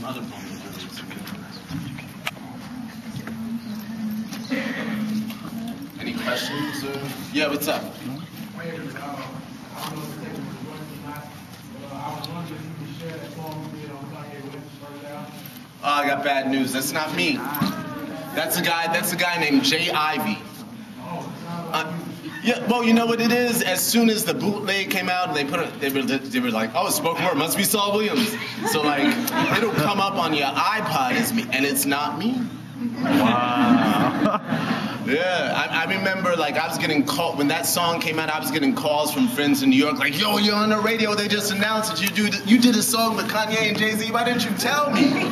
some other vulnerabilities. Any questions? Yeah, what's up? Oh, I got bad news. That's not me. That's a guy named Jay Ivy. Yeah, well, you know what it is? As soon as the bootleg came out, they were like, oh, spoken word, must be Saul Williams. So like, it'll come up on your iPod as me, and it's not me. Wow. Yeah, I remember like I was getting called when that song came out. I was getting calls from friends in New York like, "Yo, you're on the radio. They just announced that you did a song with Kanye and Jay-Z. Why didn't you tell me?" For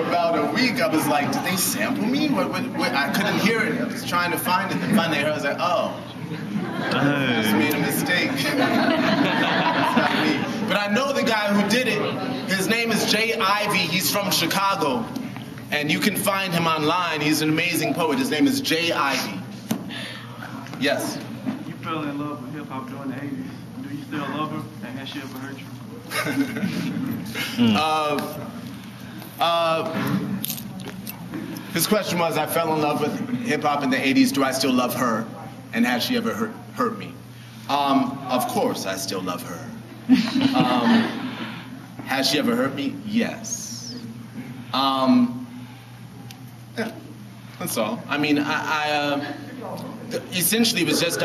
about a week, I was like, "Did they sample me? What? I couldn't hear it. I was trying to find it. And finally, I was like, "Oh, I just made a mistake." It's not me. But I know the guy who did it. His name is Jay Ivy. He's from Chicago. And you can find him online. He's an amazing poet. His name is Jay Ivy. Yes? You fell in love with hip-hop during the 80s. Do you still love her? And has she ever hurt you? His question was, I fell in love with hip-hop in the 80s. Do I still love her? And has she ever hurt me? Of course, I still love her. Has she ever hurt me? Yes. Yeah, that's all. I mean, essentially it was just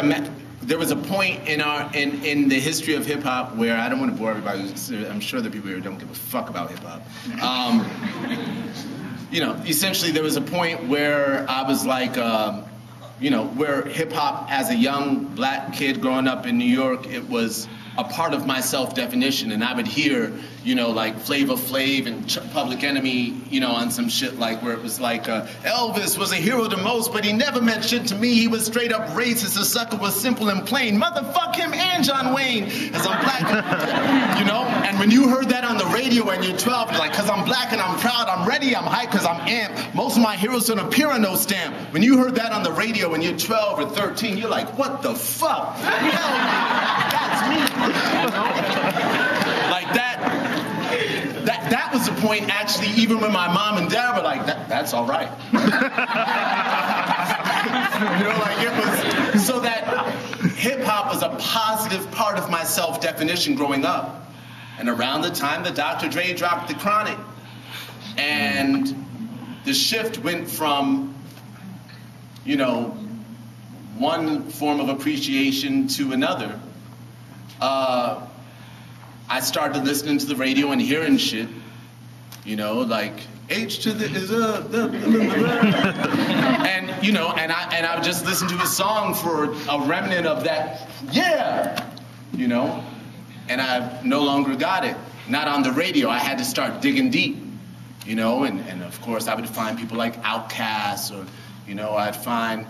there was a point in the history of hip hop where I don't want to bore everybody. I'm sure the people here don't give a fuck about hip hop. You know, essentially there was a point where I was like, you know, where hip hop as a young black kid growing up in New York, it was a part of my self-definition, and I would hear, you know, like Flavor Flav and Public Enemy, you know, on some shit like where it was like, Elvis was a hero to most, but he never meant shit to me. He was straight up racist. The sucker was simple and plain. Motherfuck him and John Wayne, as I'm black, you know? And when you heard that on the radio when you're 12, you're like, cause I'm black and I'm proud, I'm ready, I'm hyped, cause I'm amped. Most of my heroes don't appear on no stamp. When you heard that on the radio when you're 12 or 13, you're like, what the fuck? Hell yeah, that's me. Like that was the point, actually, even when my mom and dad were like, that's all right. You know, like it was, so that hip-hop was a positive part of my self-definition growing up. And around the time that Dr. Dre dropped The Chronic, and the shift went from, you know, one form of appreciation to another, I started listening to the radio and hearing shit, you know, like H to the is and you know, and I would just listen to a song for a remnant of that, yeah, you know, and I no longer got it. Not on the radio. I had to start digging deep, you know, and of course I would find people like Outkast, or you know, I'd find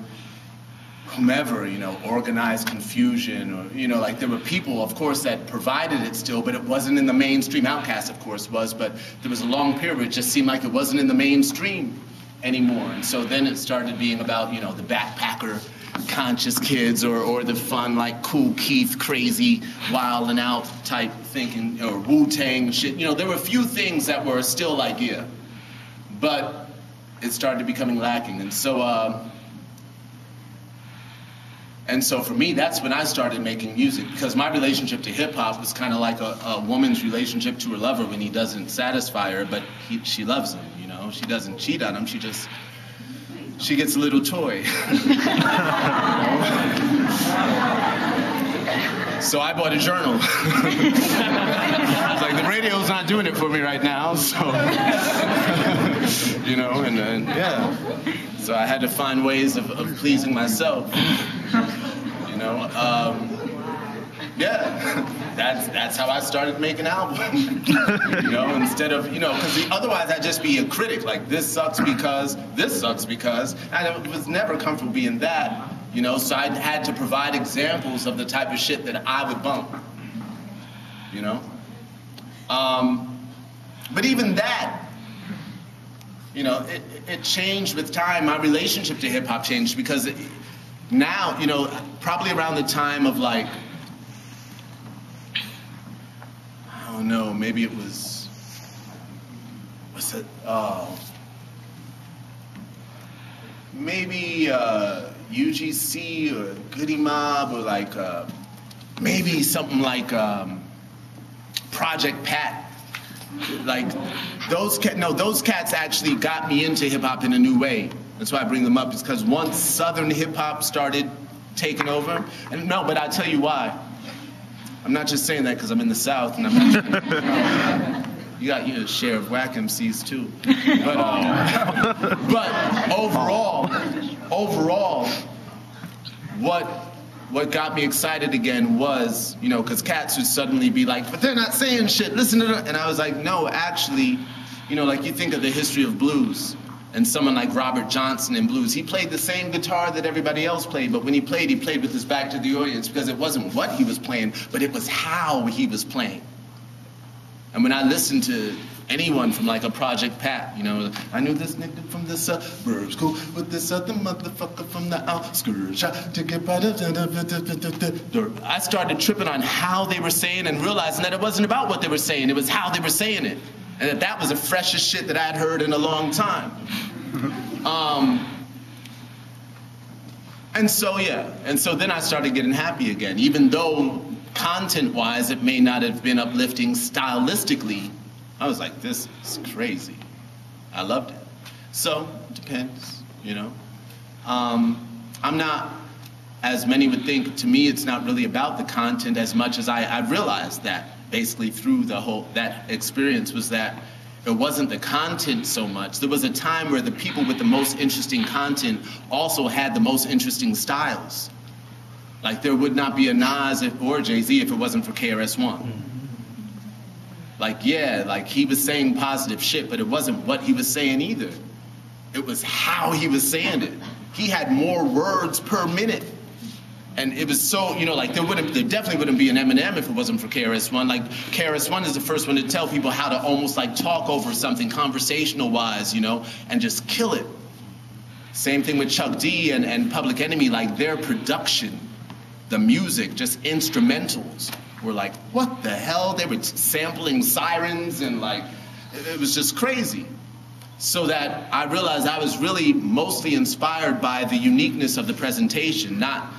whomever, you know, Organized Confusion, or, you know, like there were people, of course, that provided it still, but it wasn't in the mainstream. Outkast, of course, was, but there was a long period where it just seemed like it wasn't in the mainstream anymore. And so then it started being about, you know, the backpacker, conscious kids, or the fun, like, Cool Keith, crazy, wild and out type thinking, or Wu-Tang shit. You know, there were a few things that were still like, yeah, but it started becoming lacking. And so for me, that's when I started making music, because my relationship to hip-hop was kind of like a woman's relationship to her lover when he doesn't satisfy her, but she loves him, you know? She doesn't cheat on him, she gets a little toy. So I bought a journal. It's like, the radio's not doing it for me right now, so, you know, and yeah. So I had to find ways of pleasing myself. You know, yeah, that's how I started making albums. You know, instead of, you know, because otherwise I'd just be a critic, like this sucks because, and I was never comfortable being that, you know, so I had to provide examples of the type of shit that I would bump, you know. But even that, you know, it changed with time. My relationship to hip-hop changed, because now, you know, probably around the time of like, I don't know, maybe it was, what's it, maybe UGC or Goody Mob, or like maybe something like Project Pat. Like those cats actually got me into hip hop in a new way. That's why I bring them up, is because once Southern hip hop started taking over, and no, but I'll tell you why. I'm not just saying that because I'm in the South, and you got your share of whack MCs too. But overall, what got me excited again was, you know, because cats would suddenly be like, but they're not saying shit, listen to them. And I was like, no, actually, you know, like you think of the history of blues, and someone like Robert Johnson in blues, he played the same guitar that everybody else played, but when he played with his back to the audience, because it wasn't what he was playing, but it was how he was playing. And when I listened to anyone from like a Project Pat, you know, I knew this nigga from the suburbs, cool with this other motherfucker from the outskirts. I started tripping on how they were saying and realizing that it wasn't about what they were saying, it was how they were saying it. And that was the freshest shit that I'd heard in a long time. And so then I started getting happy again, even though content-wise it may not have been uplifting stylistically. I was like, this is crazy. I loved it. So, it depends, you know. I'm not, as many would think, to me it's not really about the content as much as I realized that basically through that experience, was that it wasn't the content so much. There was a time where the people with the most interesting content also had the most interesting styles. Like there would not be a Nas or Jay-Z if it wasn't for KRS-One. Like, yeah, like he was saying positive shit, but it wasn't what he was saying either. It was how he was saying it. He had more words per minute. And it was so, you know, like there definitely wouldn't be an Eminem if it wasn't for KRS-One. Like KRS-One is the first one to tell people how to almost like talk over something conversational-wise, you know, and just kill it. Same thing with Chuck D and Public Enemy, like their production, the music, just instrumentals were like, what the hell? They were sampling sirens and like, it was just crazy. So that I realized I was really mostly inspired by the uniqueness of the presentation, not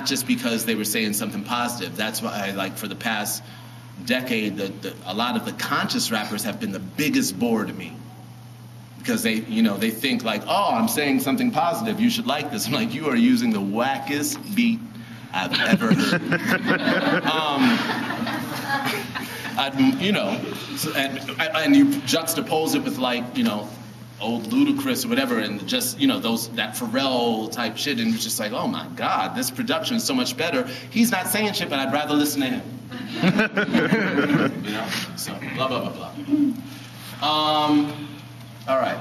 just because they were saying something positive. That's why, like, for the past decade, a lot of the conscious rappers have been the biggest bore to me. Because they, you know, they think like, oh, I'm saying something positive, you should like this. I'm like, you are using the wackest beat I've ever heard. You know, and you juxtapose it with like, you know, old Ludacris or whatever, and just, you know, that Pharrell type shit, and it's just like, oh my God, this production is so much better. He's not saying shit, but I'd rather listen to him. You know, so blah blah blah blah. All right.